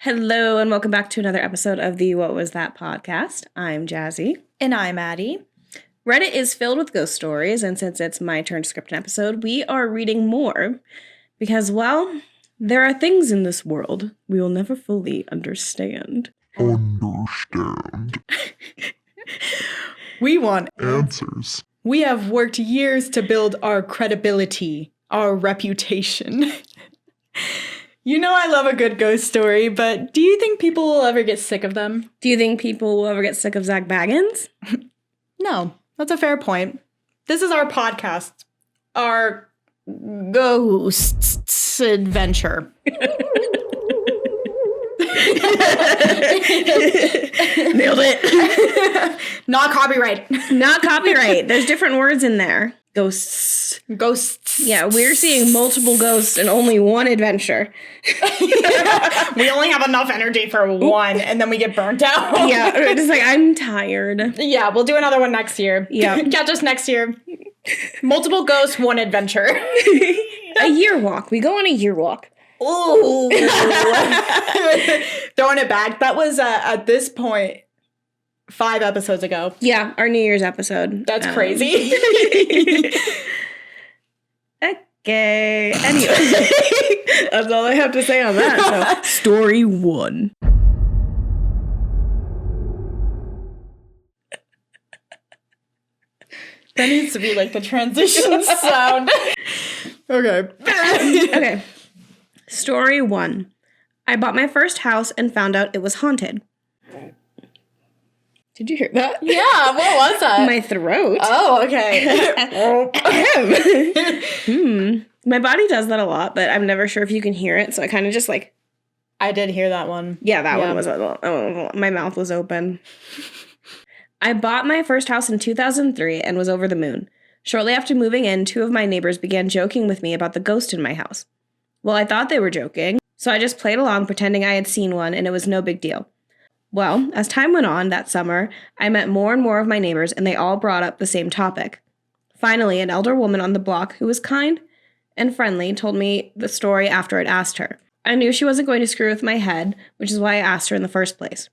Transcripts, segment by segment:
Hello and welcome back to another episode of the What Was That podcast. I'm Jazzy. And I'm Addi. Reddit is filled with ghost stories, and since it's my turn to script an episode, we are reading more because, well, there are things in this world we will never fully understand. We want answers. We have worked years to build our credibility, our reputation. You know I love a good ghost story, but do you think people will ever get sick of them? Do you think people will ever get sick of Zak Bagans? No, that's a fair point. This is our podcast, our ghosts adventure. Nailed it. Not copyright. Not copyright. There's different words in there. Ghosts. Ghosts. Yeah, we're seeing multiple ghosts in only one adventure. We only have enough energy for one, and then we get burnt out. Yeah, we're just like, I'm tired. Yeah, we'll do another one next year. Yeah. Catch us next year. Multiple ghosts, one adventure. A year walk. We go on a year walk. Ooh. Throwing it back. That was, at this point, 5 episodes ago. Yeah, our New Year's episode. That's crazy. Okay. Anyway, that's all I have to say on that. So, story 1. That needs to be like the transition sound. Okay. Okay. Story 1. I bought my first house and found out it was haunted. Did you hear that? Yeah, what was that? My throat. Oh, okay. My body does that a lot, but I'm never sure if you can hear it, so I kind of just like... I did hear that one. Yeah, that one was... my mouth was open. I bought my first house in 2003 and was over the moon. Shortly after moving in, 2 of my neighbors began joking with me about the ghost in my house. Well, I thought they were joking, so I just played along pretending I had seen one and it was no big deal. Well, as time went on that summer, I met more and more of my neighbors and they all brought up the same topic. Finally, an elder woman on the block who was kind and friendly told me the story after I'd asked her. I knew she wasn't going to screw with my head, which is why I asked her in the first place.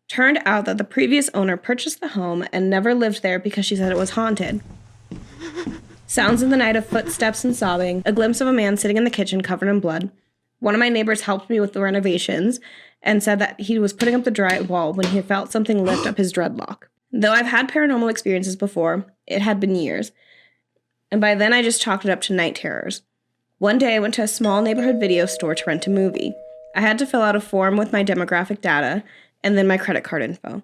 Turned out that the previous owner purchased the home and never lived there because she said it was haunted. Sounds in the night of footsteps and sobbing, a glimpse of a man sitting in the kitchen covered in blood. One of my neighbors helped me with the renovations and said that he was putting up the drywall when he felt something lift up his dreadlock. Though I've had paranormal experiences before, it had been years. And by then I just chalked it up to night terrors. One day I went to a small neighborhood video store to rent a movie. I had to fill out a form with my demographic data and then my credit card info.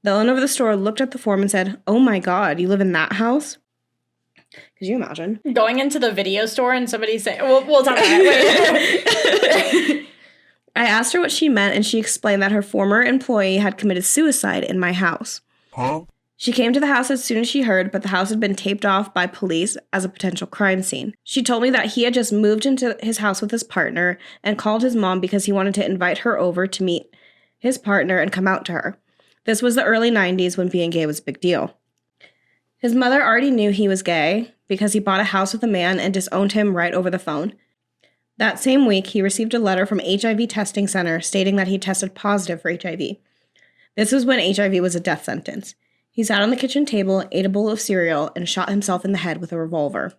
The owner of the store looked at the form and said, "Oh my God, you live in that house?" Could you imagine? Going into the video store and somebody saying, we'll talk about it. I asked her what she meant, and she explained that her former employee had committed suicide in my house. Huh? She came to the house as soon as she heard, but the house had been taped off by police as a potential crime scene. She told me that he had just moved into his house with his partner and called his mom because he wanted to invite her over to meet his partner and come out to her. This was the early 90s when being gay was a big deal. His mother already knew he was gay because he bought a house with a man and disowned him right over the phone. That same week, he received a letter from HIV testing center stating that he tested positive for HIV. This was when HIV was a death sentence. He sat on the kitchen table, ate a bowl of cereal, and shot himself in the head with a revolver.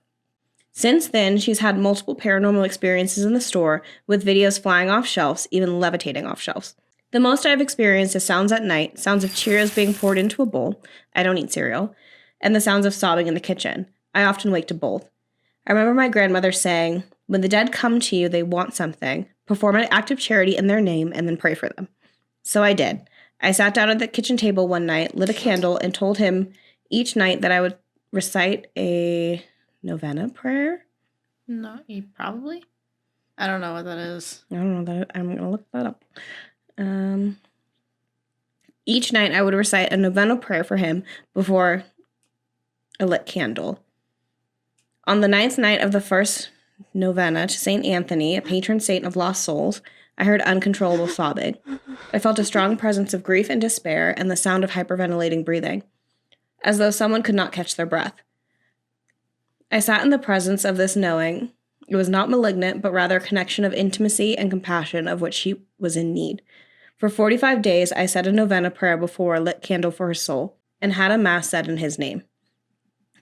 Since then, she's had multiple paranormal experiences in the store, with videos flying off shelves, even levitating off shelves. The most I've experienced is sounds at night, sounds of Cheerios being poured into a bowl — I don't eat cereal — and the sounds of sobbing in the kitchen. I often wake to both. I remember my grandmother saying, "When the dead come to you, they want something. Perform an act of charity in their name and then pray for them." So I did. I sat down at the kitchen table one night, lit a candle, and told him each night that I would recite a novena prayer. No, you probably? I don't know what that is. I don't know that. I'm going to look that up. Each night I would recite a novena prayer for him before a lit candle. On the 9th night of the first novena to St. Anthony, a patron saint of lost souls, I heard uncontrollable sobbing. I felt a strong presence of grief and despair and the sound of hyperventilating breathing, as though someone could not catch their breath. I sat in the presence of this knowing It was not malignant, but rather a connection of intimacy and compassion of which she was in need. For 45 days, I said a novena prayer before a lit candle for her soul, and had a mass said in his name.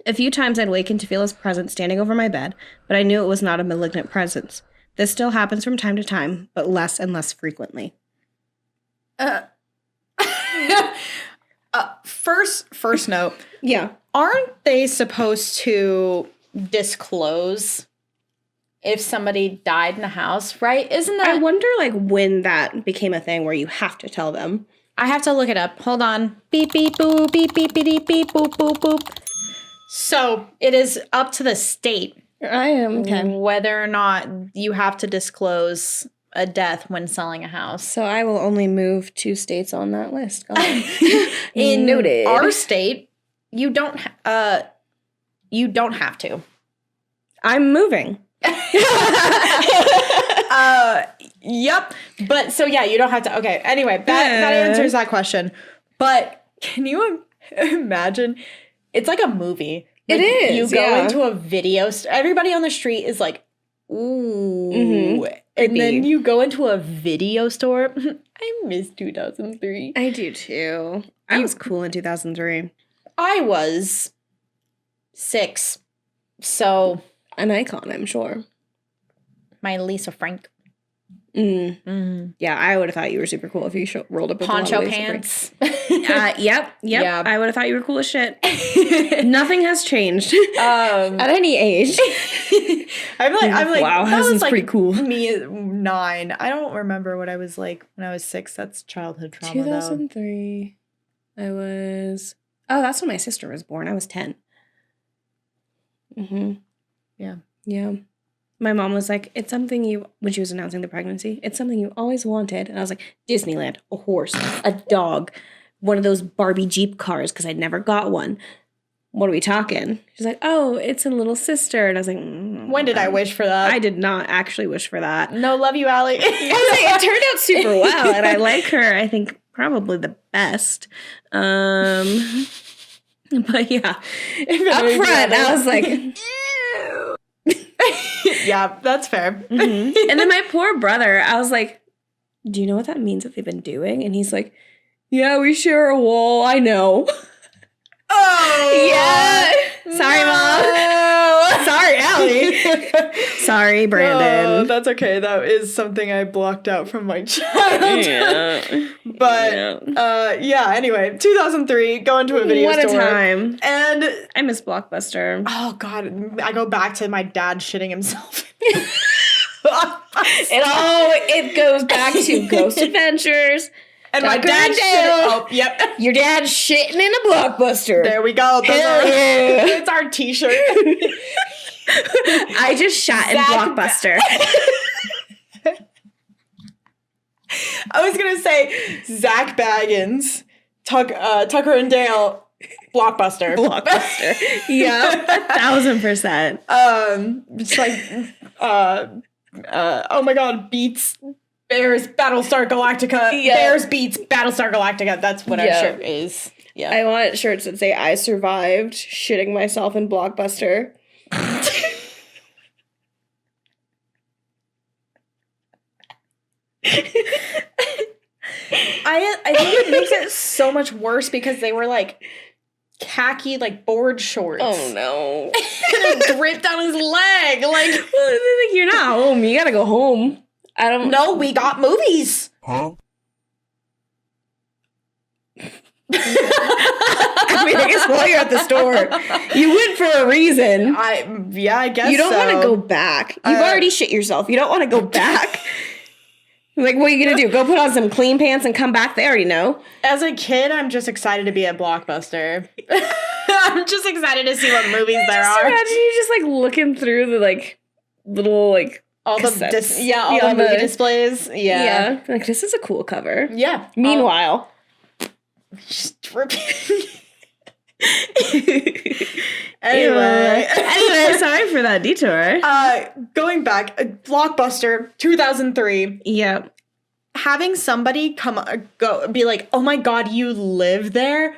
A few times I'd waken to feel his presence standing over my bed, but I knew it was not a malignant presence. This still happens from time to time, but less and less frequently. First note. Yeah. Aren't they supposed to disclose if somebody died in the house, right? Isn't that... I wonder, like, when that became a thing where you have to tell them. I have to look it up. Hold on. Beep, beep, boop, beep, beep, beep, beep, boop, boop, boop. So, it is up to the state I am. Okay. whether or not you have to disclose a death when selling a house. So I will only move 2 states on that list. Go on. In Noted. our state, you don't have to. I'm moving. Yep. But so yeah, you don't have to. Okay. Anyway, that answers that question. But can you imagine? It's like a movie. Like, It is. You go yeah. into a video. Everybody on the street is like, ooh. Mhm. And then you go into a video store. I miss 2003. I do too. I was cool in 2003. I was 6. So An icon, I'm sure. my Lisa Frank. Yeah, I would have thought you were super cool if you rolled up with Poncho a lot of Lisa pants. Frank. Yep. Yeah. I would have thought you were cool as shit. Nothing has changed at any age. I'm like, wow, that was Hazen's like pretty cool. Me at 9. I don't remember what I was like when I was 6. That's childhood trauma. 2003. I was. Oh, that's when my sister was born. I was 10. Yeah. Yeah. My mom was like, it's something you, when she was announcing the pregnancy, it's something you always wanted. And I was like, Disneyland, a horse, a dog, one of those Barbie Jeep cars, because I never got one. What are we talking? She's like, oh, it's a little sister. And I was like, When did I wish for that? I did not actually wish for that. No, love you, Allie. I was like, it turned out super well, and I like her, I think, probably the best. But yeah, up front, I was like, yeah, that's fair. Mm-hmm. And then my poor brother, I was like, do you know what that means that they've been doing? And he's like, yeah, we share a wall. I know. Oh, yeah. Sorry, Mom. Sorry, Allie. Sorry, Brandon. Oh, that's okay. That is something I blocked out from my childhood. Yeah. But yeah. Anyway, 2003. Going to a video store. What a time. And I miss Blockbuster. oh god, I go back to my dad shitting himself. It goes back to Ghost Adventures. And my Tucker dad and shit. Dale. Oh, yep. Your dad's shitting in a Blockbuster. There we go. Hell yeah. It's our t-shirt. I just shot in Blockbuster. I was gonna say Zak Bagans, Tucker and Dale, Blockbuster. Blockbuster. Yeah, 1,000%. It's like, oh my god, Beats, Bears, Battlestar Galactica. Yeah. Bears beats Battlestar Galactica. That's what our Yeah. shirt is. Yeah. I want shirts that say, I survived shitting myself in Blockbuster. I think it makes it so much worse because they were like khaki, like board shorts. Oh no. And it dripped on his leg. Like, You're not home. You gotta go home. I don't no, we got movies. Huh? I mean, I guess while you're at the store, you went for a reason. I guess You don't so. want to go back. You've already shit yourself. You don't want to go back. Like, what are you going to do? Go put on some clean pants and come back? They already know. As a kid, I'm just excited to be at Blockbuster. I'm just excited to see what movies there Just are. imagine you just, like, looking through the, like, little, like, All the cassettes. all the movie displays. Yeah. Like, this is a cool cover. Yeah. Meanwhile. Just dripping. Anyway, sorry for that detour. Going back, Blockbuster, 2003. Yeah. Having somebody be like, oh my god, you live there?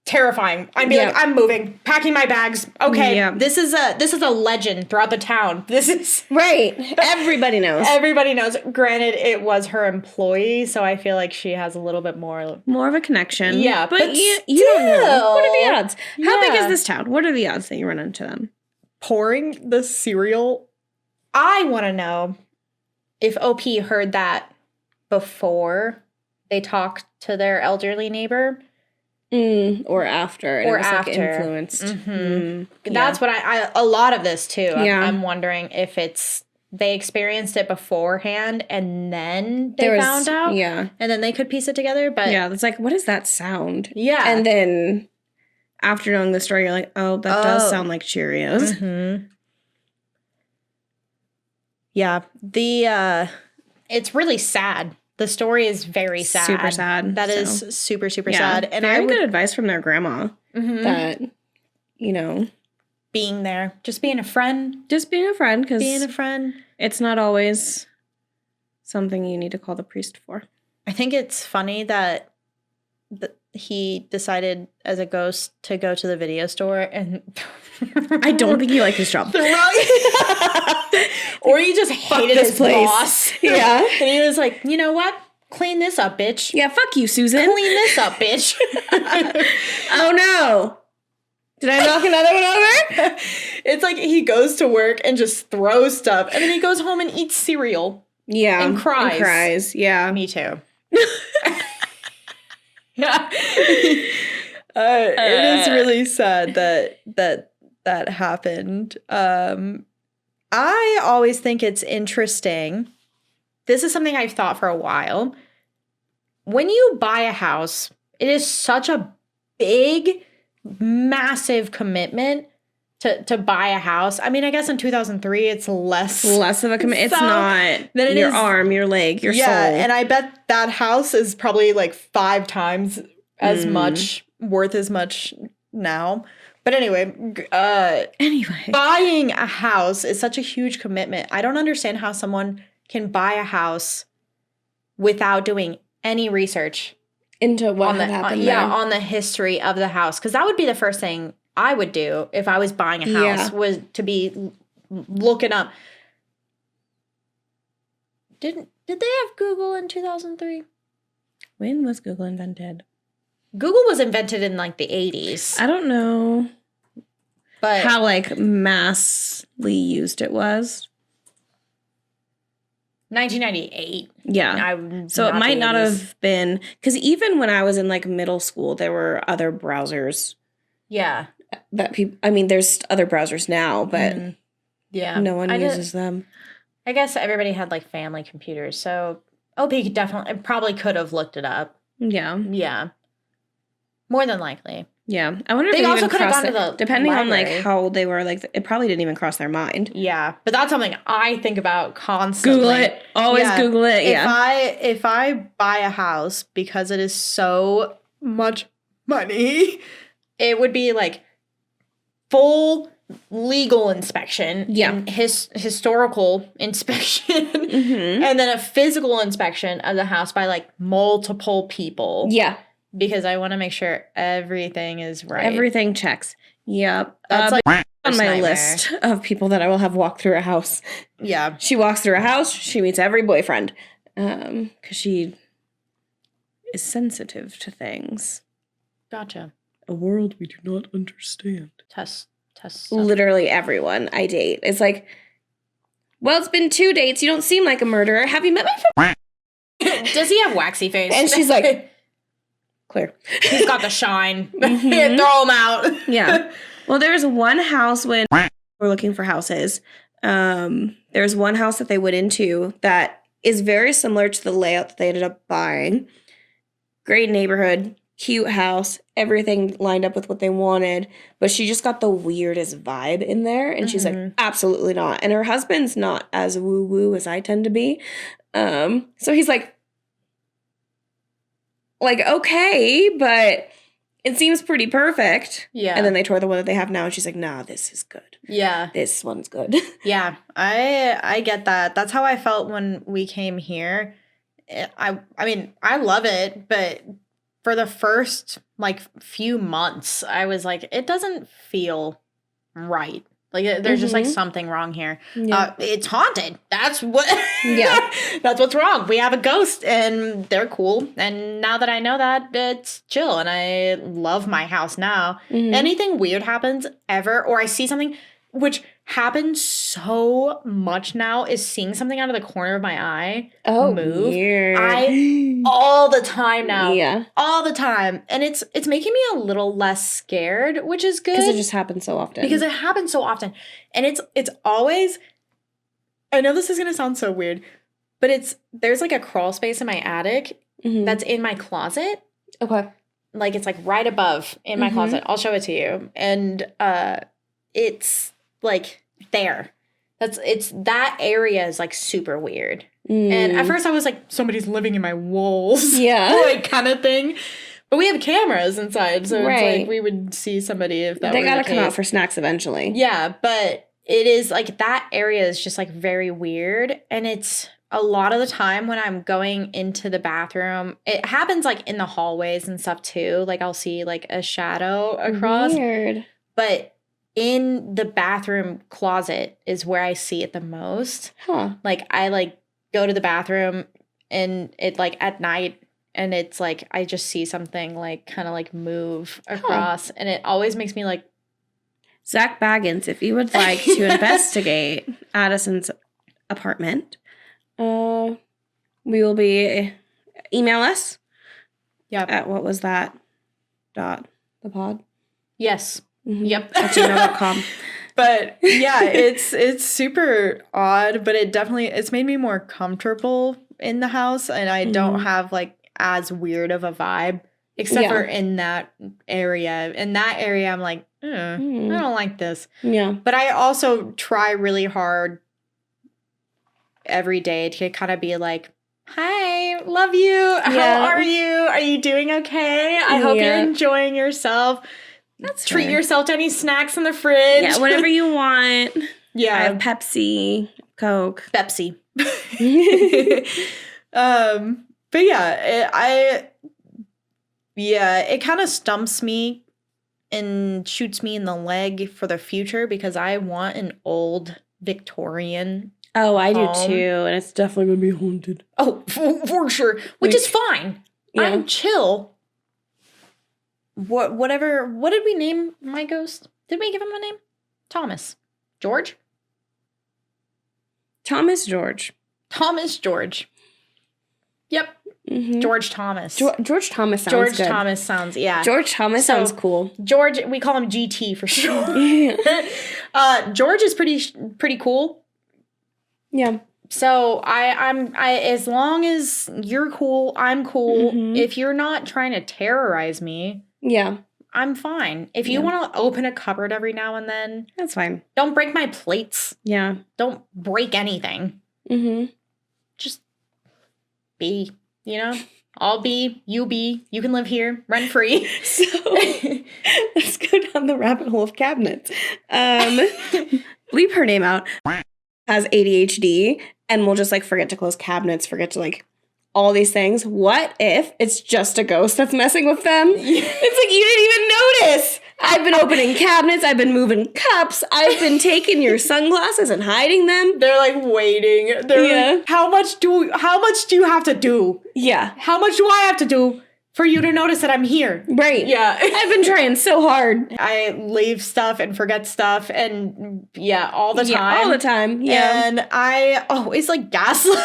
terrifying. I'd be like, I'm moving, packing my bags. Okay, Yeah. this is a legend throughout the town. This is Right. Everybody knows. Everybody knows. Granted, it was her employee, so I feel like she has a little bit more of a connection. Yeah, but but you don't know. still. What are the odds? How big Yeah. is this town? What are the odds that you run into them? pouring the cereal. I want to know if OP heard that before they talked to their elderly neighbor. Or after. And Or it was, after. like, influenced. That's what I a lot of this too. Yeah. I'm wondering if it's they experienced it beforehand and then they found out. Yeah. And then they could piece it together. But Yeah, it's like, what is that sound? Yeah. And then after knowing the story, you're like, oh, that does sound like Cheerios. Mm-hmm. Yeah. It's really sad. The story is very sad. Super sad. That is super, super sad. And very good advice from their grandma that, being there, just being a friend. Just being a friend, because Being a friend. it's not always something you need to call the priest for. I think it's funny that he decided as a ghost to go to the video store and I don't think he liked his job. Or he just hated this his place. boss. Yeah. And he was like, you know what? Clean this up, bitch. Yeah, fuck you, Susan. Clean this up, bitch. Oh no. Did I knock another one over? It's like he goes to work and just throws stuff, and then he goes home and eats cereal. Yeah. And cries. And cries, yeah. Me too. Yeah. It is really sad that happened. I always think it's interesting. This is something I've thought for a while. When you buy a house, it is such a big, massive commitment to buy a house. I mean, I guess in 2003, it's less of a commitment. It's not than your arm, your leg, your soul. Yeah, and I bet that house is probably like 5 times as much, worth as much now. But anyway, buying a house is such a huge commitment. I don't understand how someone can buy a house without doing any research into what had happened there. on the history of the house. Because that would be the first thing I would do if I was buying a house, was to be looking up. Did they have Google in 2003? When was Google invented? Google was invented in like the 80s. I don't know But how like massively used it was. 1998. Yeah. So it might not have been, because even when I was in like middle school, there were other browsers. Yeah. That people, I mean, there's other browsers now, but yeah, no one uses them. I guess everybody had like family computers, so OP probably could have looked it up. Yeah. Yeah. More than likely. Yeah. I wonder if They it also even could have crossed gone to the depending library. on like how old they were, like it probably didn't even cross their mind. Yeah, but that's something I think about constantly. Google it. Always Google it. Yeah. If I buy a house because it is so much money, it would be like full legal inspection, and historical inspection, and then a physical inspection of the house by like multiple people. Yeah. Because I want to make sure everything is right. Everything checks. Yep. That's like on my nightmare. list of people that I will have walk through a house. Yeah. She walks through a house, she meets every boyfriend. Because she is sensitive to things. Gotcha. A world we do not understand. Test. Literally everyone I date. It's like, well, it's been 2 dates. You don't seem like a murderer. Have you met my friend? Does he have waxy face? And she's like, clear. He's got the shine. Throw him out. Yeah. Well, there's one house when we're looking for houses. There's one house that they went into that is very similar to the layout that they ended up buying. Great neighborhood, cute house, everything lined up with what they wanted. But she just got the weirdest vibe in there. And she's like, absolutely not. And her husband's not as woo-woo as I tend to be. So he's like, okay, but it seems pretty perfect. Yeah. And then they tore the one that they have now, and she's like, nah, this is good. Yeah. This one's good. Yeah. I get that. That's how I felt when we came here. I mean, I love it, but for the first like few months, I was like, it doesn't feel right. Like there's just like something wrong here. Yeah. It's haunted. That's what. Yeah. That's what's wrong. We have a ghost, and they're cool. And now that I know that, it's chill, and I love my house now. Anything weird happens ever, or I see something, which happens so much now, is seeing something out of the corner of my eye move. Weird. All the time now. Yeah. All the time. And it's making me a little less scared, which is good. Because it just happens so often. Because it happens so often. And it's always, I know this is going to sound so weird, but there's like a crawl space in my attic that's in my closet. Okay. Like it's like right above in my closet. I'll show it to you. And it's like there. That area is like super weird. And at first I was like, somebody's living in my walls. Yeah. Like kind of thing. But we have cameras inside, so it's like we would see somebody if that were the case. They gotta come out for snacks eventually. Yeah, but it is like that area is just like very weird. And it's a lot of the time when I'm going into the bathroom, it happens like in the hallways and stuff too. Like I'll see like a shadow across. Weird. But in the bathroom closet is where I see it the most. Huh. Like I like go to the bathroom and it like at night and it's like I just see something like kind of like move across and it always makes me like Zak Bagans, if you would like to investigate Addison's apartment, we will be email us. Yep. At what was that? The pod? Yes. Yep. At gmail.com. But yeah, it's super odd, but it's made me more comfortable in the house, and I don't have like as weird of a vibe, except for in that area. In that area, I'm like, I don't like this. Yeah. But I also try really hard every day to kind of be like, hi, love you. How are you? Are you doing okay? I hope you're enjoying yourself. Treat yourself to any snacks in the fridge. Yeah, whatever you want. Yeah. I have Pepsi, Coke. Pepsi. But yeah, it kind of stumps me and shoots me in the leg for the future because I want an old Victorian. Oh, I do too, and it's definitely gonna be haunted. Oh, for sure, which is fine. Yeah. I'm chill. What did we name my ghost? Did we give him a name? Thomas. George? Thomas George. Thomas George. Yep. George Thomas. George Thomas sounds George good. Thomas sounds, yeah. George Thomas sounds cool. George, we call him GT for sure. George is pretty cool. Yeah. So I as long as you're cool, I'm cool. If you're not trying to terrorize me, I'm fine. If you want to open a cupboard every now and then, that's fine. Don't break my plates. Yeah. Don't break anything. Just be, I'll be, you be, you can live here, rent free. So let's go down the rabbit hole of cabinets. Bleep her name out. Has ADHD and will just like forget to close cabinets, forget to like all these things. What if it's just a ghost that's messing with them? It's like you didn't even notice. I've been opening cabinets. I've been moving cups. I've been taking your sunglasses and hiding them. They're like waiting. They're like, how much do you have to do? Yeah. How much do I have to do for you to notice that I'm here? Right. Yeah. I've been trying so hard. I leave stuff and forget stuff and all the time. Yeah, all the time. Yeah. And I always like gaslight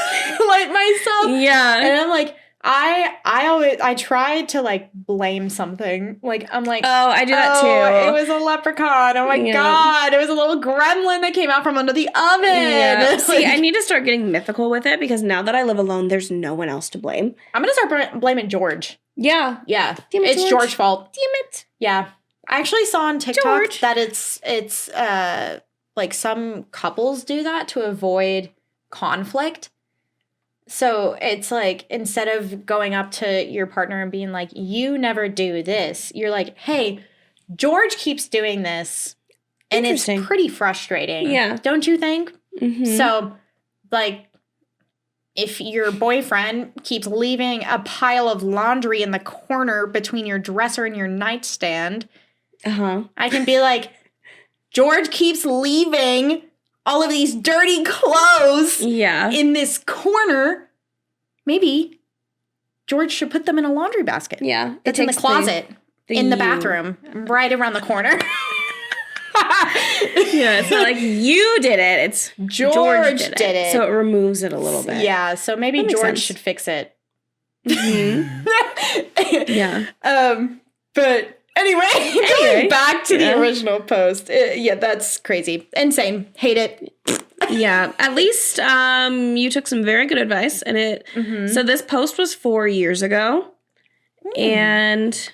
myself. Yeah. And I'm like, I try to like blame something. Like I'm like, oh, I do that too. It was a leprechaun. Oh my God. It was a little gremlin that came out from under the oven. Yeah. See, I need to start getting mythical with it because now that I live alone, there's no one else to blame. I'm going to start blaming George. Yeah. Yeah. Damn it, it's George's fault. Damn it. Yeah. I actually saw on TikTok that it's like some couples do that to avoid conflict. So it's like instead of going up to your partner and being like, you never do this, you're like, hey, George keeps doing this. And it's pretty frustrating. Yeah. Don't you think? So like if your boyfriend keeps leaving a pile of laundry in the corner between your dresser and your nightstand, I can be like, George keeps leaving all of these dirty clothes in this corner. Maybe George should put them in a laundry basket. Yeah. It's in the closet, in the bathroom, right around the corner. Yeah, it's not like you did it. It's George did it. So it removes it a little bit. Yeah, so maybe George should fix it. Mm-hmm. Yeah. But anyway, going back to the original post. That's crazy. Insane. Hate it. Yeah. At least you took some very good advice. And it. So this post was 4 years ago. And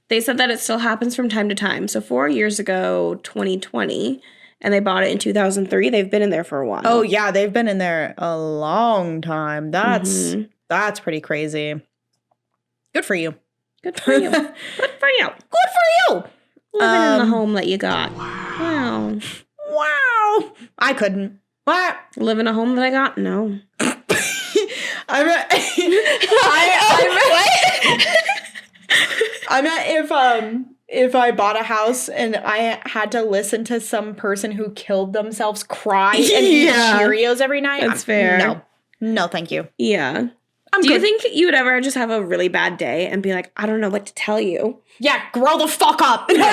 they said that it still happens from time to time. So 4 years ago, 2020, and they bought it in 2003. They've been in there for a while. Oh, yeah. They've been in there a long time. That's pretty crazy. Good for you. Good for you. Good for you. Good for you. Living in the home that you got. Wow. Wow. I couldn't. What? Live in a home that I got? No. I meant if I bought a house and I had to listen to some person who killed themselves cry and eat Cheerios every night. That's fair. No, thank you. Yeah. Do you think you would ever just have a really bad day and be like, I don't know what to tell you? Yeah, grow the fuck up. You did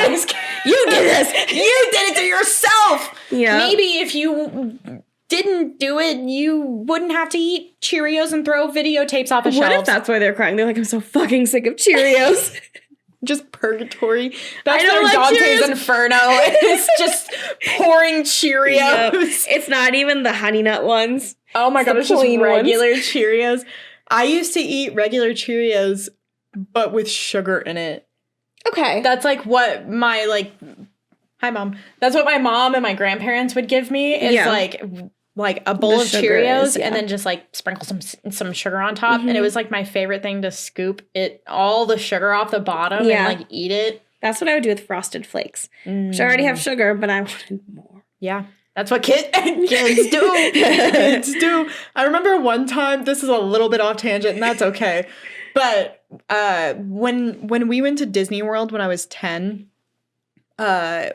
this. You did it to yourself. Yeah. Maybe if you didn't do it, you wouldn't have to eat Cheerios and throw videotapes off the shelves. What if that's why they're crying? They're like, I'm so fucking sick of Cheerios. Just purgatory. That's their like Dante's Cheerios. Inferno. It's just pouring Cheerios. Yep. It's not even the Honey Nut ones. Oh my god, it's just regular Cheerios. I used to eat regular Cheerios, but with sugar in it. Okay. That's like what my hi mom. That's what my mom and my grandparents would give me. Is like a bowl of Cheerios and then just like sprinkle some sugar on top. And it was like my favorite thing to scoop all the sugar off the bottom and like eat it. That's what I would do with Frosted Flakes. Which I already have sugar, but I wanted more. Yeah. That's what kids do. Kids do. I remember one time, this is a little bit off tangent, and that's okay. But when we went to Disney World when I was 10,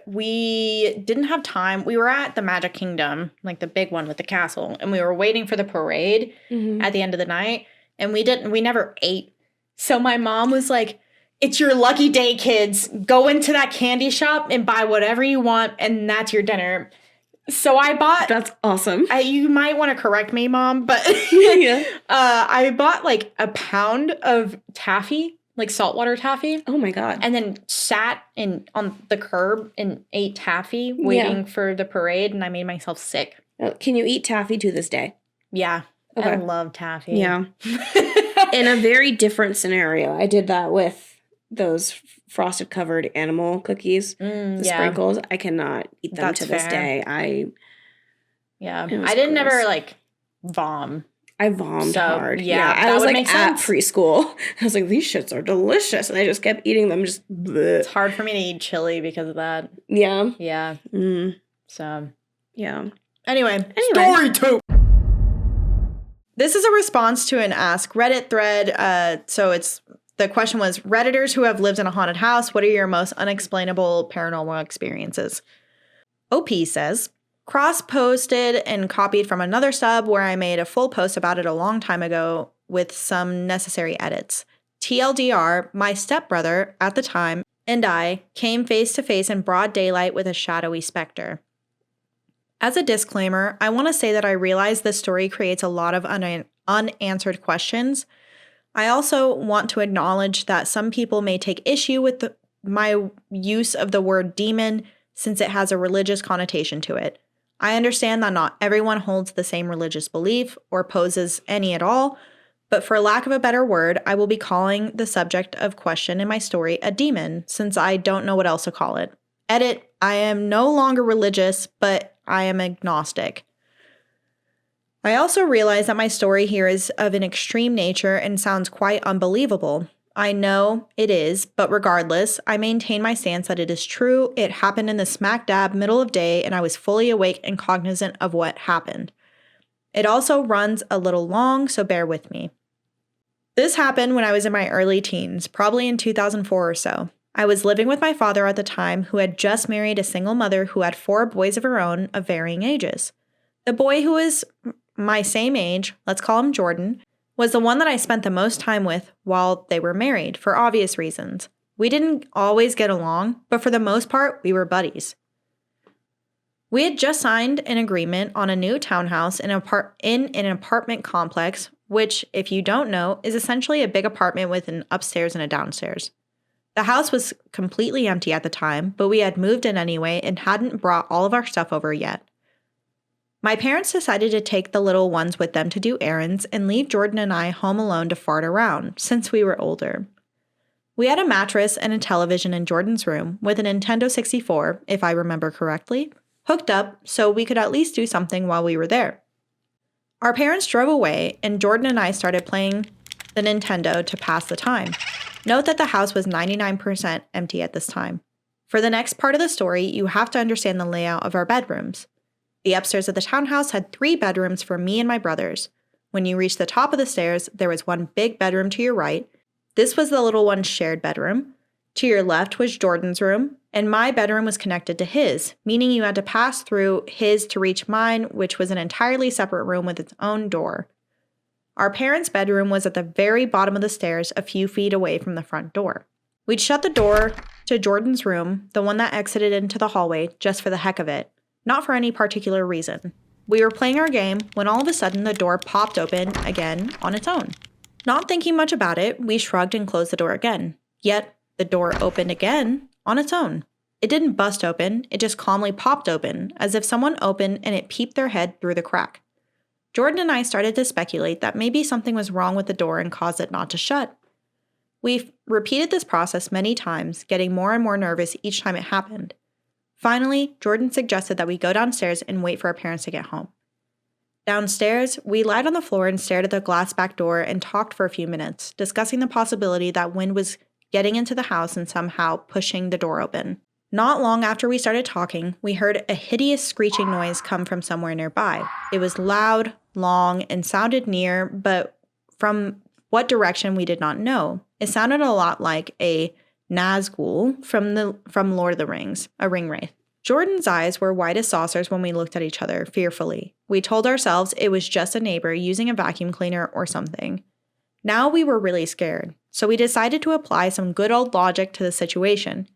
we didn't have time. We were at the Magic Kingdom, like the big one with the castle, and we were waiting for the parade at the end of the night, and we never ate. So my mom was like, it's your lucky day, kids. Go into that candy shop and buy whatever you want, and that's your dinner. So I bought... That's awesome. You might want to correct me, Mom, but I bought like a pound of taffy, like saltwater taffy. Oh my god. And then sat on the curb and ate taffy waiting for the parade, and I made myself sick. Can you eat taffy to this day? Yeah. Okay. I love taffy. Yeah. In a very different scenario, I did that with those frosted covered animal cookies, the sprinkles. I cannot eat them to this day. I didn't ever like vom. I vommed hard. Yeah, I was like at preschool. I was like, these shits are delicious, and I just kept eating them. Just bleh. It's hard for me to eat chili because of that. Yeah. Yeah. So yeah. Anyway, story 2. This is a response to an Ask Reddit thread. The question was, Redditors who have lived in a haunted house, what are your most unexplainable paranormal experiences? OP says, cross-posted and copied from another sub where I made a full post about it a long time ago with some necessary edits. TLDR, my stepbrother at the time and I came face to face in broad daylight with a shadowy specter. As a disclaimer, I want to say that I realize this story creates a lot of unanswered questions. I also want to acknowledge that some people may take issue with my use of the word demon since it has a religious connotation to it. I understand that not everyone holds the same religious belief or poses any at all, but for lack of a better word, I will be calling the subject of question in my story a demon since I don't know what else to call it. Edit, I am no longer religious, but I am agnostic. I also realize that my story here is of an extreme nature and sounds quite unbelievable. I know it is, but regardless, I maintain my stance that it is true. It happened in the smack dab middle of day, and I was fully awake and cognizant of what happened. It also runs a little long, so bear with me. This happened when I was in my early teens, probably in 2004 or so. I was living with my father at the time, who had just married a single mother who had 4 boys of her own of varying ages. The boy who was my same age, let's call him Jordan, was the one that I spent the most time with while they were married, for obvious reasons. We didn't always get along, but for the most part, we were buddies. We had just signed an agreement on a new townhouse in an apartment complex, which, if you don't know, is essentially a big apartment with an upstairs and a downstairs. The house was completely empty at the time, but we had moved in anyway and hadn't brought all of our stuff over yet. My parents decided to take the little ones with them to do errands and leave Jordan and I home alone to fart around, since we were older. We had a mattress and a television in Jordan's room with a Nintendo 64, if I remember correctly, hooked up so we could at least do something while we were there. Our parents drove away, and Jordan and I started playing the Nintendo to pass the time. Note that the house was 99% empty at this time. For the next part of the story, you have to understand the layout of our bedrooms. The upstairs of the townhouse had 3 bedrooms for me and my brothers. When you reached the top of the stairs, there was one big bedroom to your right. This was the little one's shared bedroom. To your left was Jordan's room, and my bedroom was connected to his, meaning you had to pass through his to reach mine, which was an entirely separate room with its own door. Our parents' bedroom was at the very bottom of the stairs, a few feet away from the front door. We'd shut the door to Jordan's room, the one that exited into the hallway, just for the heck of it, not for any particular reason. We were playing our game when all of a sudden the door popped open again on its own. Not thinking much about it, we shrugged and closed the door again. Yet, the door opened again on its own. It didn't bust open, it just calmly popped open, as if someone opened and it peeped their head through the crack. Jordan and I started to speculate that maybe something was wrong with the door and caused it not to shut. We repeated this process many times, getting more and more nervous each time it happened. Finally, Jordan suggested that we go downstairs and wait for our parents to get home. Downstairs, we lied on the floor and stared at the glass back door and talked for a few minutes, discussing the possibility that wind was getting into the house and somehow pushing the door open. Not long after we started talking, we heard a hideous screeching noise come from somewhere nearby. It was loud, long, and sounded near, but from what direction we did not know. It sounded a lot like a Nazgul from Lord of the Rings, a ringwraith. Jordan's eyes were white as saucers when we looked at each other, fearfully. We told ourselves it was just a neighbor using a vacuum cleaner or something. Now we were really scared, so we decided to apply some good old logic to the situation.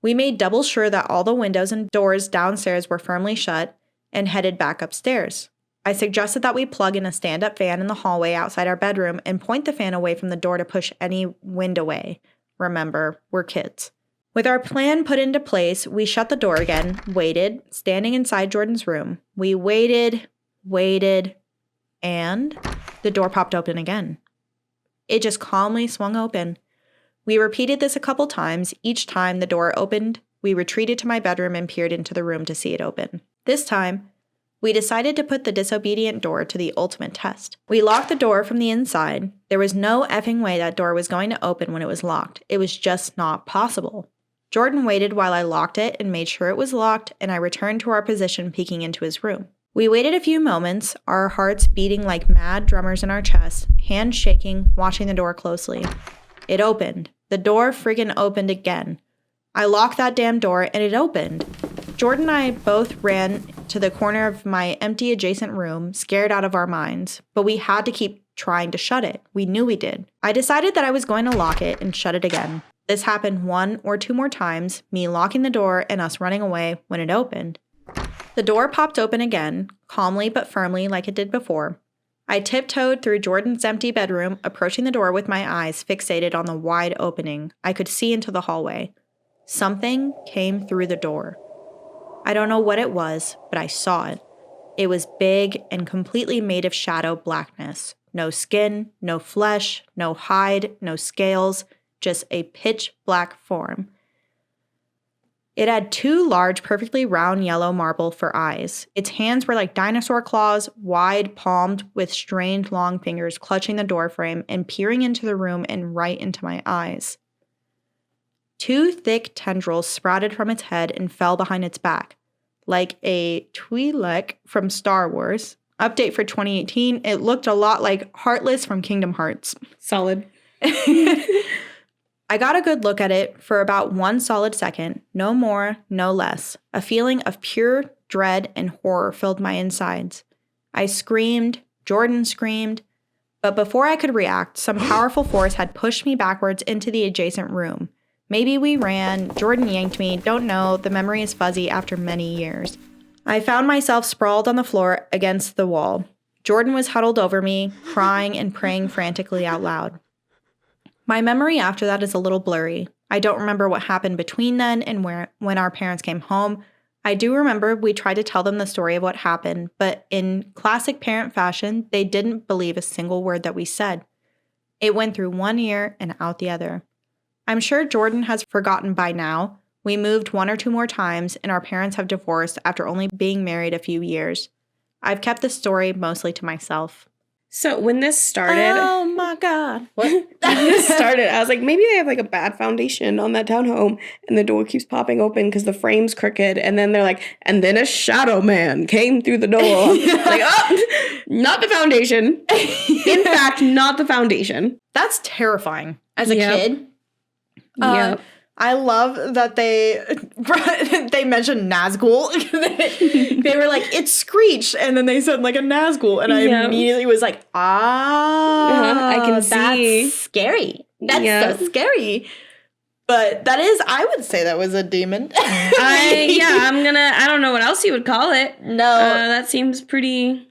We made double sure that all the windows and doors downstairs were firmly shut and headed back upstairs. I suggested that we plug in a stand-up fan in the hallway outside our bedroom and point the fan away from the door to push any wind away. Remember, we're kids. With our plan put into place, we shut the door again, waited, standing inside Jordan's room. We waited, and the door popped open again. It just calmly swung open. We repeated this a couple times. Each time the door opened, we retreated to my bedroom and peered into the room to see it open. This time, we decided to put the disobedient door to the ultimate test. We locked the door from the inside. There was no effing way that door was going to open when it was locked. It was just not possible. Jordan waited while I locked it and made sure it was locked, and I returned to our position peeking into his room. We waited a few moments, our hearts beating like mad drummers in our chests, hands shaking, watching the door closely. It opened. The door friggin' opened again. I locked that damn door and it opened. Jordan and I both ran to the corner of my empty adjacent room, scared out of our minds, but we had to keep trying to shut it. We knew we did. I decided that I was going to lock it and shut it again. This happened 1 or 2 more times, me locking the door and us running away when it opened. The door popped open again, calmly but firmly like it did before. I tiptoed through Jordan's empty bedroom, approaching the door with my eyes fixated on the wide opening. I could see into the hallway. Something came through the door. I don't know what it was, but I saw it. It was big and completely made of shadow blackness. No skin, no flesh, no hide, no scales, just a pitch black form. It had 2 large, perfectly round yellow marble for eyes. Its hands were like dinosaur claws, wide palmed with strange long fingers clutching the doorframe and peering into the room and right into my eyes. 2 thick tendrils sprouted from its head and fell behind its back, like a Twi'lek from Star Wars. Update for 2018. It looked a lot like Heartless from Kingdom Hearts. Solid. I got a good look at it for about 1 solid second. No more, no less. A feeling of pure dread and horror filled my insides. I screamed. Jordan screamed. But before I could react, some powerful force had pushed me backwards into the adjacent room. Maybe we ran. Jordan yanked me. Don't know. The memory is fuzzy after many years. I found myself sprawled on the floor against the wall. Jordan was huddled over me, crying and praying frantically out loud. My memory after that is a little blurry. I don't remember what happened between then and when our parents came home. I do remember we tried to tell them the story of what happened, but in classic parent fashion, they didn't believe a single word that we said. It went through one ear and out the other. I'm sure Jordan has forgotten by now. We moved 1 or 2 more times, and our parents have divorced after only being married a few years. I've kept this story mostly to myself. So when this started... Oh my God. What? When this started, I was like, maybe they have like a bad foundation on that townhome, and the door keeps popping open because the frame's crooked, and then they're like, and then a shadow man came through the door. Like, oh, not the foundation. In fact, not the foundation. That's terrifying as a kid. Yep. I love that they mentioned Nazgul. They were like, it screeched, and then they said like a Nazgul, and I immediately was like, I can see. That's scary. That's so scary. But that is, I would say that was a demon. I don't know what else you would call it. No. That seems pretty...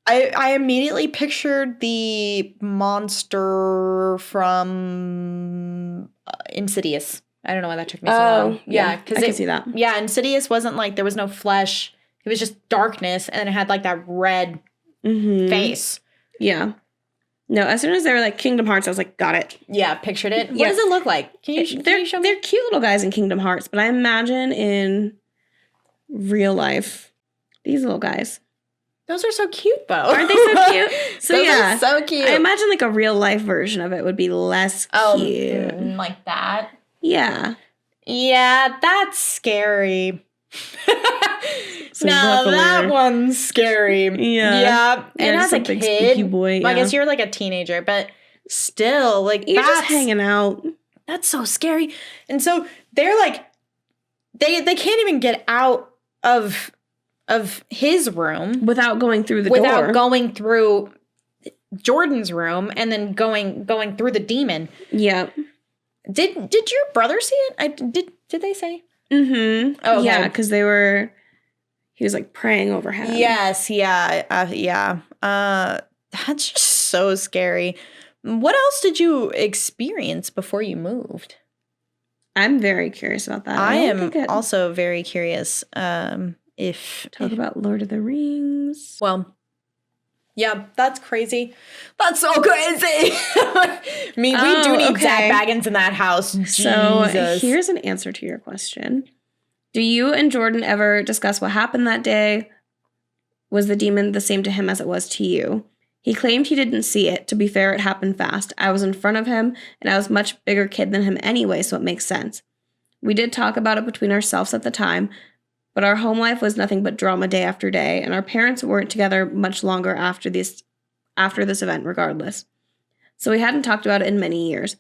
I immediately pictured the monster from Insidious. I don't know why that took me so long. Yeah, because I can see that. Yeah, Insidious wasn't like, there was no flesh. It was just darkness, and it had like that red face. Yeah. No, as soon as they were like Kingdom Hearts, I was like, got it. Yeah, pictured it. What does it look like? Can you show me? They're cute little guys in Kingdom Hearts, but I imagine in real life, these little guys. Those are so cute, though. Aren't they so cute? So Those are so cute. I imagine like a real life version of it would be less cute. Like that? Yeah. Yeah, that's scary. So no, that one's scary. Yeah. And as a big kid, spooky boy, I guess you're like a teenager, but still, like, you're just hanging out. That's so scary. And so they're like, they can't even get out of his room without going through the door. Without going through Jordan's room and then going through the demon. Yeah. Did your brother see it? Did they say? Mm-hmm. Oh, okay. Yeah, because he was like praying over him. Yes, yeah. That's just so scary. What else did you experience before you moved? I'm very curious about that. I am also very curious. Talk about Lord of the Rings. Well, yeah, that's crazy. That's so crazy. We do need Zak Bagans in that house. So Jesus. Here's an answer to your question. Do you and Jordan ever discuss what happened that day? Was the demon the same to him as it was to you? He claimed he didn't see it. To be fair, it happened fast. I was in front of him, and I was a much bigger kid than him anyway, so it makes sense. We did talk about it between ourselves at the time, but our home life was nothing but drama day after day, and our parents weren't together much longer after this event regardless. So we hadn't talked about it in many years.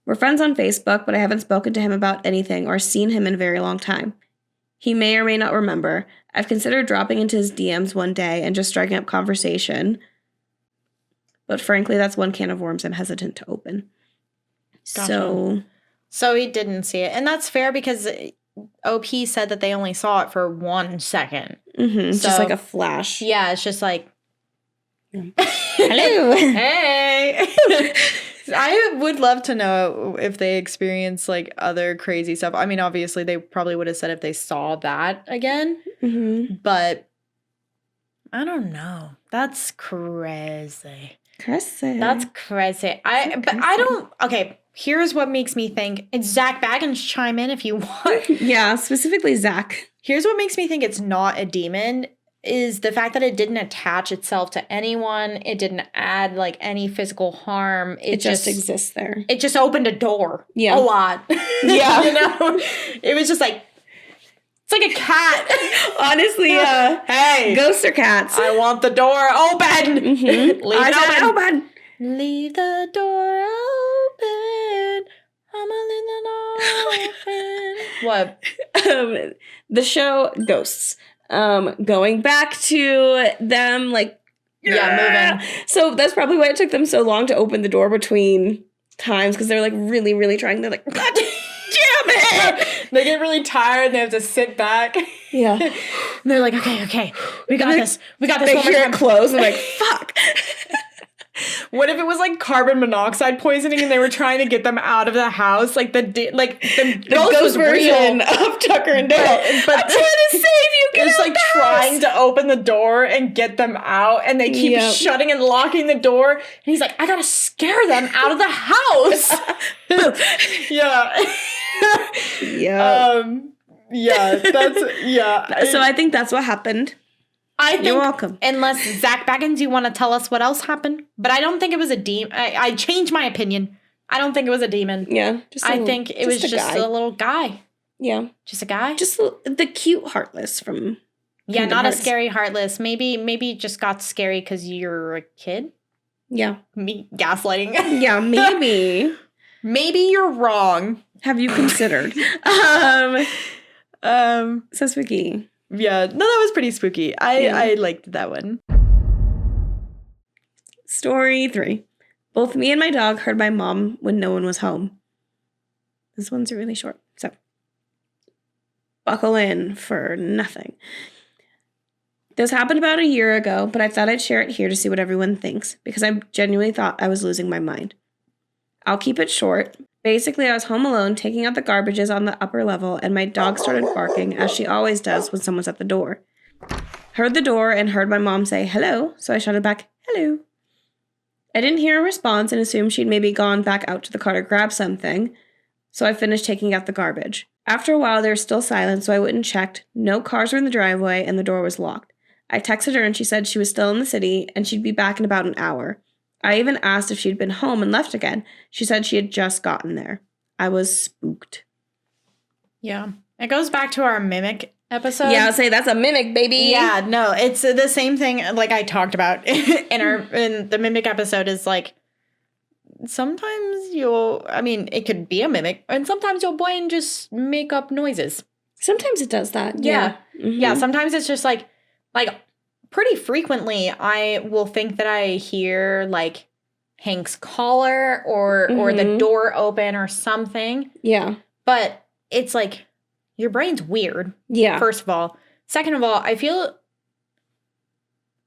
We're friends on Facebook, but I haven't spoken to him about anything or seen him in a very long time. He may or may not remember. I've considered dropping into his DMs one day and just striking up conversation, but frankly, that's one can of worms I'm hesitant to open. Gotcha. So he didn't see it, and that's fair because OP said that they only saw it for 1 second. Mm-hmm. So, just like a flash. Yeah, it's just like, hello. Hey. I would love to know if they experience like other crazy stuff. I mean, obviously they probably would have said if they saw that again. Mm-hmm. But I don't know. That's crazy. That's crazy. Okay, here's what makes me think. It's Zak Bagans, chime in if you want. Yeah, specifically Zak. Here's what makes me think it's not a demon is the fact that it didn't attach itself to anyone. It didn't add like any physical harm. It just exists there. It just opened a door. Yeah. A lot. Yeah. You know? It was just like, like a cat. Honestly, Hey, ghosts are cats. I want the door open. Mm-hmm. Leave I said it open. open. Leave the door open. I'ma leave the door open. What? The show Ghosts. Going back to them, like, Yeah, moving. So that's probably why it took them so long to open the door between times, because they're like really, really trying. They're like, God damn it! They get really tired. They have to sit back. Yeah. And they're like, okay, we got this. We got this. They One more hear time. it close. And they're like, fuck. What if it was like carbon monoxide poisoning and they were trying to get them out of the house? Like the ghost version of Tucker and Dale. But I'm trying to save you. Get it's out like the trying house. to open the door and get them out, and they keep shutting and locking the door. And he's like, I gotta scare them out of the house. Yeah. Yeah. Yeah. So I think that's what happened. I think, you're welcome. Unless Zak Bagans, you want to tell us what else happened? But I don't think it was a demon. I changed my opinion. I don't think it was a demon. Yeah. I think it was just a little guy. Yeah. Just a guy? Just the cute Heartless from Yeah, Kingdom not Hearts. a scary Heartless. Maybe it just got scary because you're a kid? Yeah. Me gaslighting. Yeah, maybe. Maybe you're wrong. Have you considered? So spooky. Yeah, no, that was pretty spooky. I liked that one. Story 3. Both me and my dog heard my mom when no one was home. This one's really short, so buckle in for nothing. This happened about a year ago, but I thought I'd share it here to see what everyone thinks, because I genuinely thought I was losing my mind. I'll keep it short. Basically, I was home alone taking out the garbages on the upper level, and my dog started barking, as she always does when someone's at the door. Heard the door and heard my mom say, hello, so I shouted back, hello. I didn't hear a response and assumed she'd maybe gone back out to the car to grab something, so I finished taking out the garbage. After a while, there was still silence, so I went and checked. No cars were in the driveway, and the door was locked. I texted her, and she said she was still in the city, and she'd be back in about an hour. I even asked if she'd been home and left again. She said she had just gotten there. I was spooked. Yeah. It goes back to our mimic episode. Yeah, I'll say that's a mimic, baby. Yeah, no, it's the same thing like I talked about in the mimic episode is like sometimes it could be a mimic, and sometimes your brain just make up noises. Sometimes it does that. Yeah. Mm-hmm. Yeah, sometimes it's just like pretty frequently I will think that I hear like Hank's collar or the door open or something. Yeah. But it's like your brain's weird. Yeah. First of all. Second of all,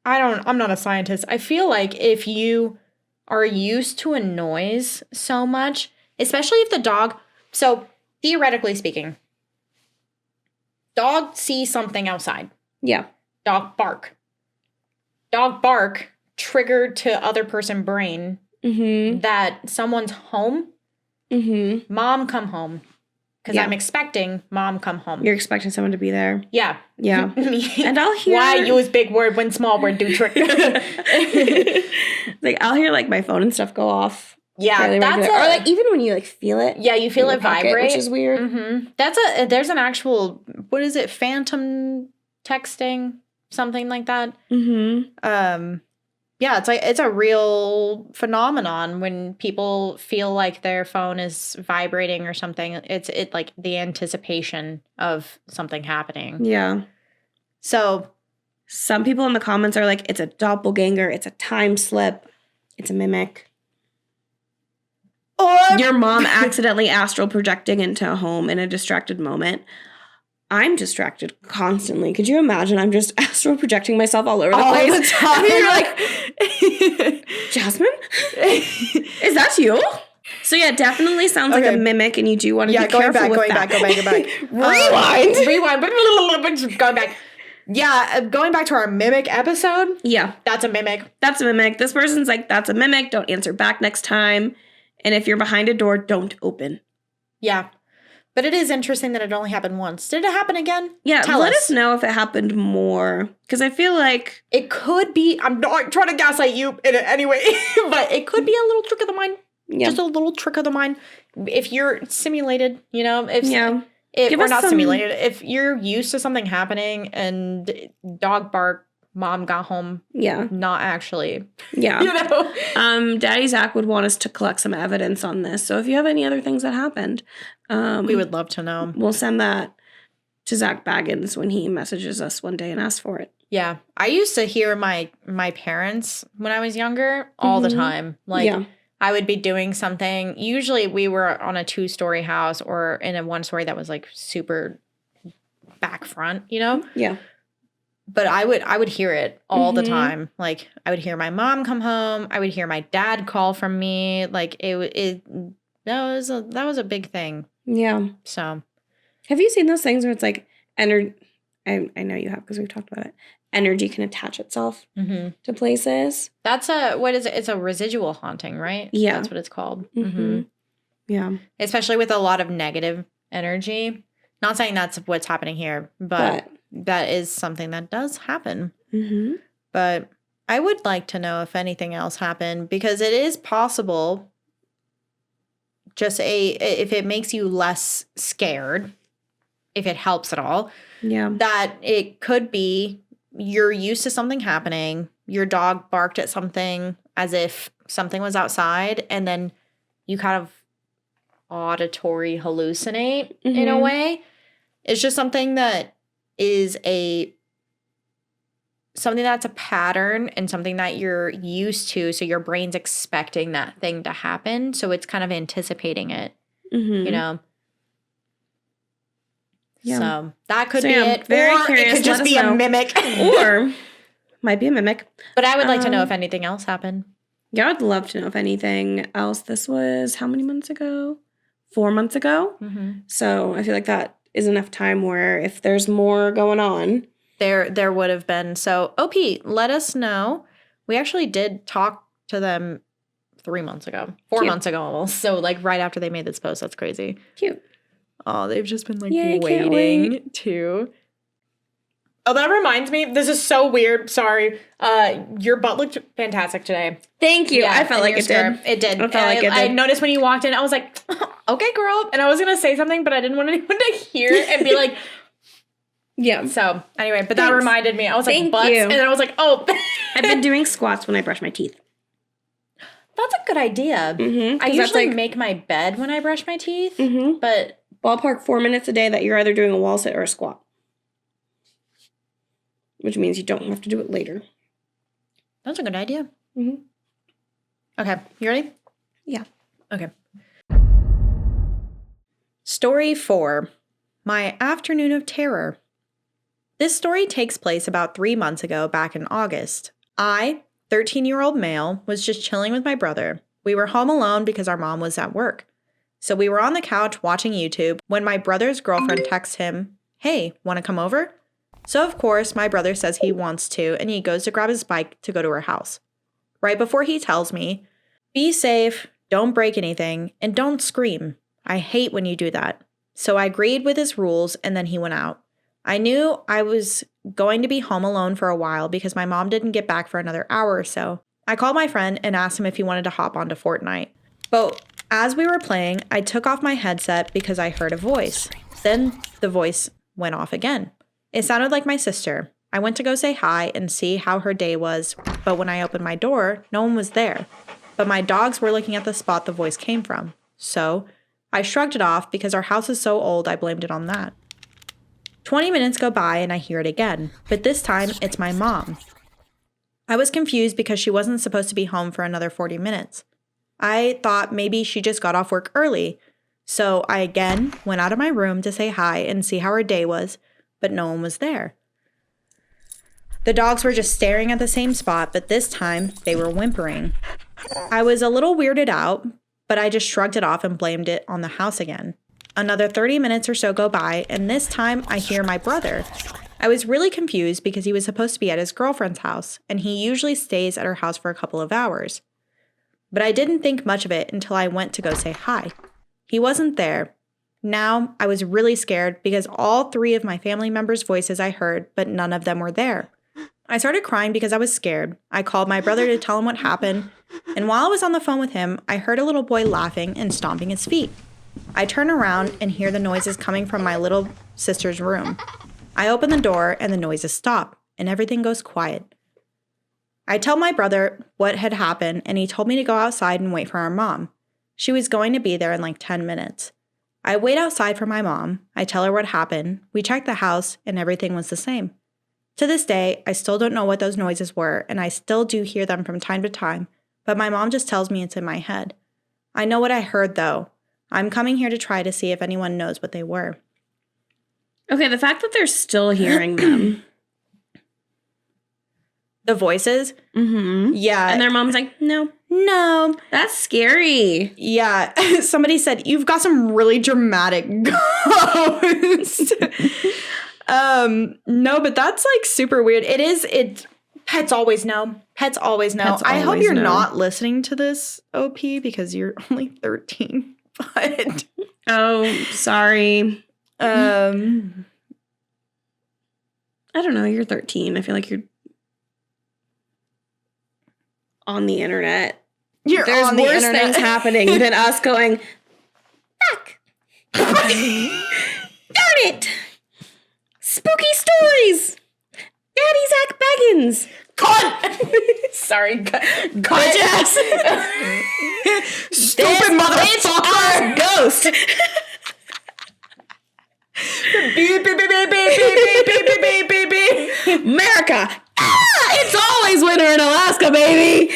I'm not a scientist. I feel like if you are used to a noise so much, especially if the dog, so theoretically speaking, dog sees something outside. Yeah. Dog bark. Dog bark triggered to other person brain that someone's home. Mm-hmm. Mom come home. Because I'm expecting mom come home. You're expecting someone to be there. Yeah. Yeah. And I'll hear... Why use big word when small word do trick? Like, I'll hear, like, my phone and stuff go off. Yeah, or, like, even when you, like, feel it. Yeah, you feel it vibrate. Which is weird. Mm-hmm. There's an actual... What is it? Phantom texting? Something like that. Mm-hmm. Yeah, it's a real phenomenon when people feel like their phone is vibrating or something. It's like the anticipation of something happening. Yeah. So some people in the comments are like, it's a doppelganger, it's a time slip, it's a mimic. Or your mom accidentally astral projecting into a home in a distracted moment. I'm distracted constantly. Could you imagine? I'm just astral projecting myself all over the place. All the time. And you're like, Jasmine? Is that you? So yeah, definitely sounds like a mimic, and you do want to be careful with that. Go back. Rewind. Going back. Yeah, going back to our mimic episode. Yeah. That's a mimic. That's a mimic. This person's like, that's a mimic. Don't answer back next time. And if you're behind a door, don't open. Yeah. But it is interesting that it only happened once. Did it happen again? Yeah, let us know if it happened more. Because I feel like... It could be... I'm not trying to gaslight you in any way. But it could be a little trick of the mind. Yeah. Just a little trick of the mind. If you're simulated, you know? Give Or us not some- simulated. If you're used to something happening and dog bark, mom got home, Yeah. not actually. Yeah. You know? Daddy Zach would want us to collect some evidence on this. So if you have any other things that happened, We would love to know. we'll send that to Zak Bagans when he messages us one day and asks for it. Yeah. I used to hear my parents when I was younger all the time. Like, Yeah. I would be doing something. Usually we were on a 2-story house or in a 1-story that was like super back front, you know? Yeah. But I would hear it all the time. Like, I would hear my mom come home. I would hear my dad call from me. Like, that was a big thing. Yeah. So, Have you seen those things where it's like energy? I know you have because we've talked about it. Energy can attach itself to places. that's what is it? It's a residual haunting, right? Yeah. That's what it's called. Yeah. Especially with a lot of negative energy. Not saying that's what's happening here, but that is something that does happen. But I would like to know if anything else happened, because it is possible, just if it makes you less scared, if it helps at all, Yeah. that it could be you're used to something happening, your dog barked at something as if something was outside, and then you kind of auditory hallucinate in a way. It's just something that is something that's a pattern and something that you're used to, so your brain's expecting that thing to happen, so it's kind of anticipating it, you know. Yeah. So that could So, be yeah, it. very Or curious. it could just Let us be a know. mimic. Or might be a mimic. But I would like to know if anything else happened. Yeah, I'd love to know if anything else. This was how many months ago? 4 months ago. So I feel like that is enough time where if there's more going on. There would have been. So, OP, let us know. We actually did talk to them 3 months ago. 4 months ago almost. So, like, right after they made this post. That's crazy. Cute. Oh, they've just been, like, Yay, can't waiting wait. to. Oh, that reminds me. This is so weird. Sorry. Your butt looked fantastic today. Thank you. Yeah, I felt and like your it did. skirt. It did. I felt like it I did. noticed when you walked in, I was like, okay, girl. And I was going to say something, but I didn't want anyone to hear and be like, Yeah. so anyway, but that Thanks. reminded me. I was like, Thank butts. you. And then I was like, oh. I've been doing squats when I brush my teeth. That's a good idea. I usually make my bed when I brush my teeth, but Ballpark 4 minutes a day that you're either doing a wall sit or a squat. Which means you don't have to do it later. that's a good idea. Okay, you ready? Yeah. Okay. Story 4, My Afternoon of Terror. This story takes place about 3 months ago, back in August. I, 13-year-old male, was just chilling with my brother. We were home alone because our mom was at work. So we were on the couch watching YouTube when my brother's girlfriend texts him, "Hey, want to come over?" So of course, my brother says he wants to, and he goes to grab his bike to go to her house. Right before he tells me, "Be safe, don't break anything, and don't scream. I hate when you do that." So I agreed with his rules, and then he went out. I knew I was going to be home alone for a while because my mom didn't get back for another hour or so. I called my friend and asked him if he wanted to hop onto Fortnite. But as we were playing, I took off my headset because I heard a voice. Then the voice went off again. It sounded like my sister. I went to go say hi and see how her day was, but when I opened my door, no one was there. But my dogs were looking at the spot the voice came from. So I shrugged it off because our house is so old, I blamed it on that. 20 minutes go by and I hear it again, but this time it's my mom. I was confused because she wasn't supposed to be home for another 40 minutes. I thought maybe she just got off work early. So I again went out of my room to say hi and see how her day was, but no one was there. The dogs were just staring at the same spot, but this time they were whimpering. I was a little weirded out, but I just shrugged it off and blamed it on the house again. Another 30 minutes or so go by, and this time I hear my brother. I was really confused because he was supposed to be at his girlfriend's house, and he usually stays at her house for a couple of hours. But I didn't think much of it until I went to go say hi. He wasn't there. Now I was really scared because all 3 of my family members' voices I heard, but none of them were there. I started crying because I was scared. I called my brother to tell him what happened, and while I was on the phone with him, I heard a little boy laughing and stomping his feet. I turn around and hear the noises coming from my little sister's room. I open the door and the noises stop and everything goes quiet. I tell my brother what had happened and he told me to go outside and wait for our mom. She was going to be there in like 10 minutes. I wait outside for my mom. I tell her what happened. We check the house and everything was the same. To this day, I still don't know what those noises were and I still do hear them from time to time, but my mom just tells me it's in my head. I know what I heard though. I'm coming here to try to see if anyone knows what they were. Okay, the fact that they're still hearing them. The voices? Mm-hmm. Yeah. And their mom's like, no. No. That's scary. Yeah. Somebody said, you've got some really dramatic ghosts. No, but that's like super weird. Pets always know. Pets always know. I hope you're not listening to this, OP, because you're only 13. But oh, sorry. I don't know. You're 13. I feel like you're on the internet. There's worse things happening than us going, fuck. Darn it. Spooky stories. Daddy Zak Bagans. Cut. Sorry. Cut. Yes. Stupid motherfucker. Ghost. Beep, beep, beep, beep, beep, beep, beep, beep, beep, beep. America. It's always winter in Alaska, baby.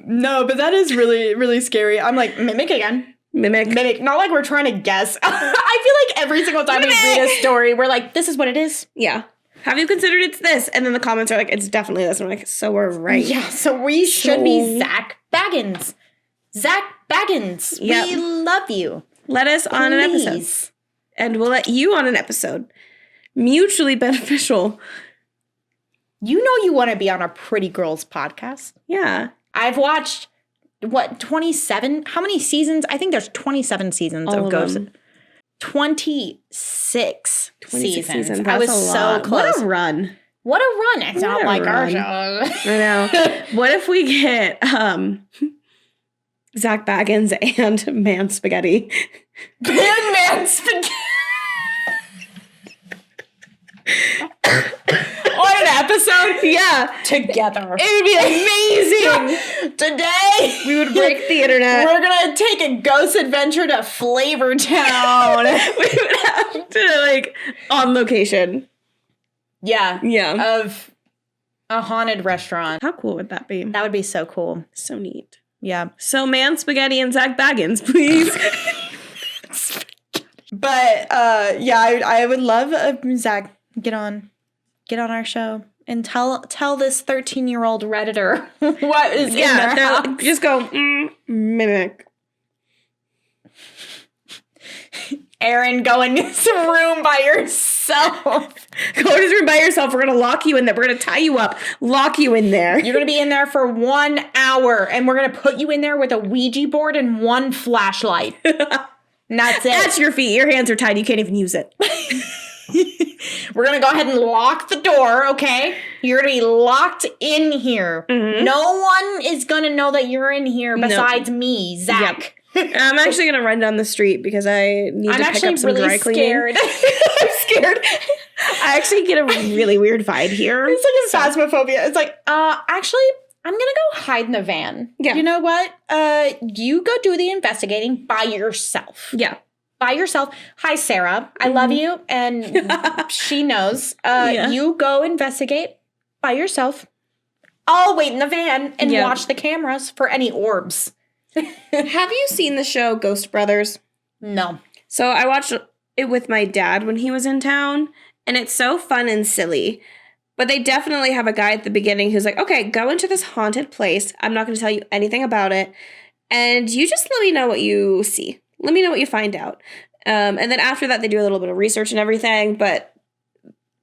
No, but that is really, really scary. I'm like, mimic again. Mimic. Not like we're trying to guess. I feel like every single time we read a story, we're like, this is what it is. Yeah. Have you considered it's this? And then the comments are like, it's definitely this. And I'm like, so we're right. Yeah, so we should be Zak Bagans. Zak Bagans. Yep. We love you. Let us on an episode. And we'll let you on an episode. Mutually beneficial. You know you want to be on a Pretty Girls podcast. Yeah. I've watched, 27? How many seasons? I think there's 27 seasons of Ghost. 26 seasons. That's I was so close. What a run. What a run. It's not like our show. I know. What if we get Zak Bagans and Man Spaghetti? Man Spaghetti. On an episode? Yeah. Together. It would be amazing. Today, we would break the internet. We're going to take a ghost adventure to Flavor Town. We would have to, like, on location. Yeah. Yeah. Of a haunted restaurant. How cool would that be? That would be so cool. So neat. Yeah. So, Man Spaghetti and Zak Bagans, please. But, yeah, I would love Zak. Get on our show and tell this 13-year-old Redditor what is in their house. Just go, mimic. Erin, go in his room by yourself. Go in his room by yourself. We're going to lock you in there. We're going to tie you up. Lock you in there. You're going to be in there for 1 hour, and we're going to put you in there with a Ouija board and one flashlight. And that's it. That's your feet. Your hands are tied. You can't even use it. We're going to go ahead and lock the door, okay? You're going to be locked in here. Mm-hmm. No one is going to know that you're in here besides me, Zak. Yep. I'm actually going to run down the street because I need to pick up some dry cleaning. I'm scared. I actually get a really weird vibe here. It's like a phasmophobia. It's like, actually, I'm going to go hide in the van. Yeah. You know what? You go do the investigating by yourself. Yeah. By yourself. Hi, Sarah. I love you. And she knows. You go investigate by yourself. I'll wait in the van and watch the cameras for any orbs. Have you seen the show Ghost Brothers? No. So I watched it with my dad when he was in town. And it's so fun and silly. But they definitely have a guy at the beginning who's like, okay, go into this haunted place. I'm not going to tell you anything about it. And you just let me know what you see. Let me know what you find out. And then after that, they do a little bit of research and everything. But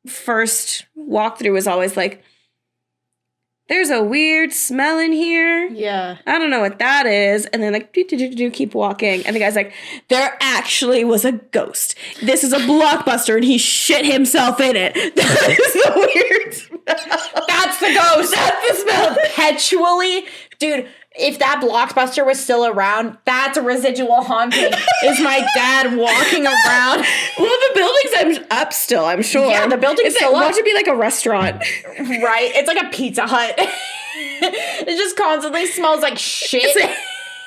first walkthrough is always like, there's a weird smell in here. Yeah. I don't know what that is. And then like, keep walking. And the guy's like, there actually was a ghost. This is a blockbuster and he shit himself in it. That is the weird smell. That's the ghost. That's the smell. Perpetually. Dude, if that blockbuster was still around, that's a residual haunting. Is my dad walking around? Well, the building's up still, I'm sure. Yeah, the building's still up. Watch it be like a restaurant. Right? It's like a Pizza Hut. It just constantly smells like shit. It's like,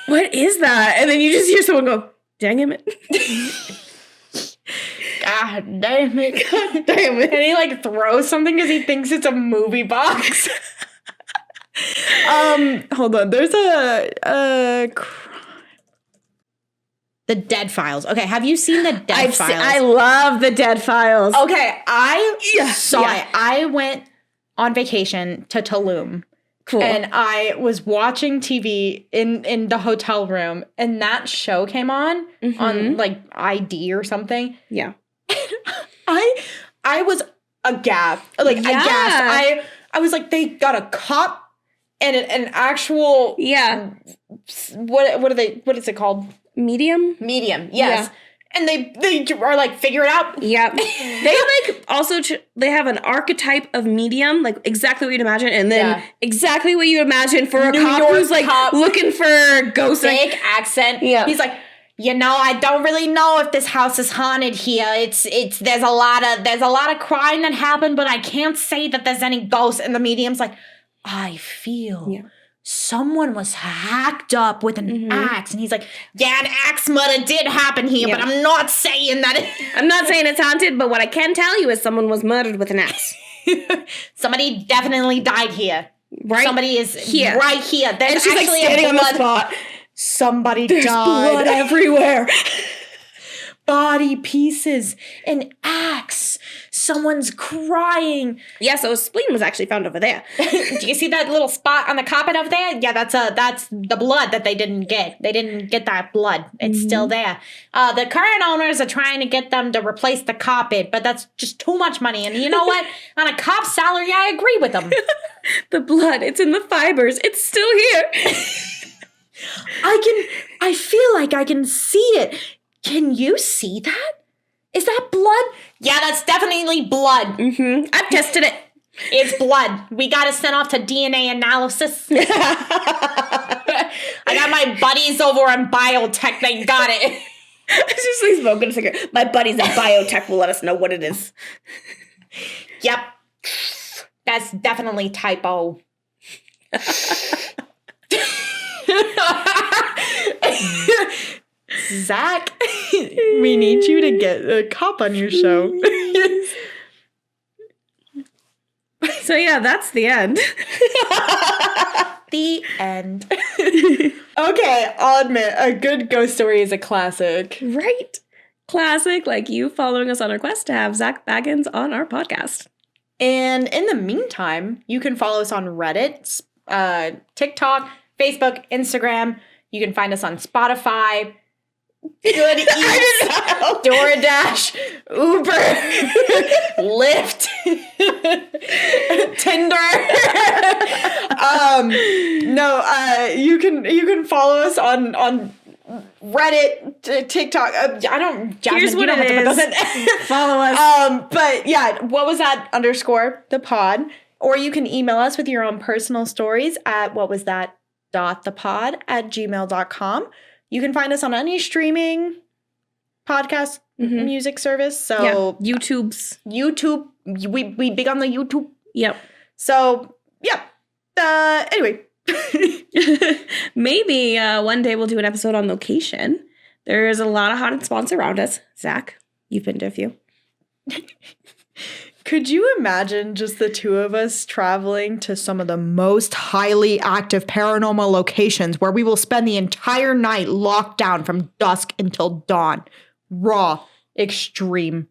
what is that? And then you just hear someone go, dang it. God damn it. God damn it. And he like throws something because he thinks it's a movie box. Hold on. There's The Dead Files. Okay, have you seen The Dead Files? I love The Dead Files. Okay, I saw Yeah. it. I went on vacation to Tulum. Cool. And I was watching TV in the hotel room, and that show came on like ID or something. Yeah. I was aghast. Like aghast. I was like, they got a cop and an actual what is it called? Medium, yes. Yeah. And they are like, figure it out. Yep. They like also they have an archetype of medium, like exactly what you'd imagine, and then exactly what you imagine for a cop who's like looking for ghosts. Fake accent. Yeah. He's like, I don't really know if this house is haunted here. It's there's a lot of crime that happened, but I can't say that there's any ghosts. And the medium's like, I feel someone was hacked up with an axe. And he's like, yeah, an axe murder did happen here, but I'm not saying that. I'm not saying it's haunted, but what I can tell you is someone was murdered with an axe. Somebody definitely died here. Right? Somebody is here. Right here. There's and she's actually like standing on the spot. Somebody There's died. Blood everywhere. Body pieces. An axe. Someone's crying. Yeah, so his spleen was actually found over there. Do you see that little spot on the carpet over there? Yeah, that's the blood that they didn't get. They didn't get that blood. It's still there. The current owners are trying to get them to replace the carpet, but that's just too much money. And you know what? On a cop's salary, I agree with them. The blood, it's in the fibers. It's still here. I feel like I can see it. Can you see that? Is that blood? Yeah, that's definitely blood. I've tested it. It's blood. We got it sent off to DNA analysis. I got my buddies over in biotech. They got it. It's just like smoking a cigarette. My buddies at biotech will let us know what it is. Yep. That's definitely typo. Zach, we need you to get a cop on your show. So yeah, that's the end. The end. Okay, I'll admit, a good ghost story is a classic. Right? Classic, like you following us on our quest to have Zak Bagans on our podcast. And in the meantime, you can follow us on Reddit, TikTok, Facebook, Instagram. You can find us on Spotify, Good Eats, DoorDash, Uber, Lyft, Tinder. You can follow us on Reddit, TikTok. Jasmine, here's what it is. Follow us. But yeah, what was that _the pod? Or you can email us with your own personal stories at whatwasthat.thepod@gmail.com. You can find us on any streaming podcast music service. So YouTube. We big on the YouTube. Yep. So yeah. Anyway. Maybe one day we'll do an episode on location. There's a lot of haunted spots around us. Zach, you've been to a few. Could you imagine just the two of us traveling to some of the most highly active paranormal locations where we will spend the entire night locked down from dusk until dawn? Raw, extreme,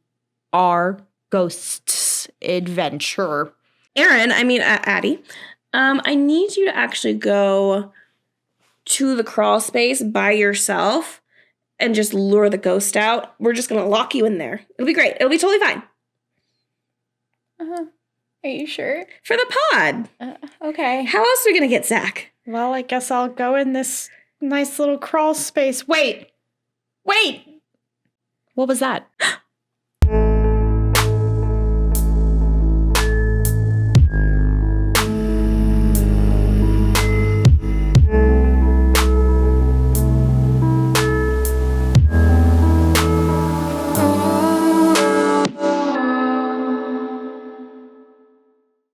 our ghosts adventure. Addi, I need you to actually go to the crawl space by yourself and just lure the ghost out. We're just going to lock you in there. It'll be great. It'll be totally fine. Are you sure? For the pod. Okay. How else are we going to get Zach? Well, I guess I'll go in this nice little crawl space. Wait! What was that?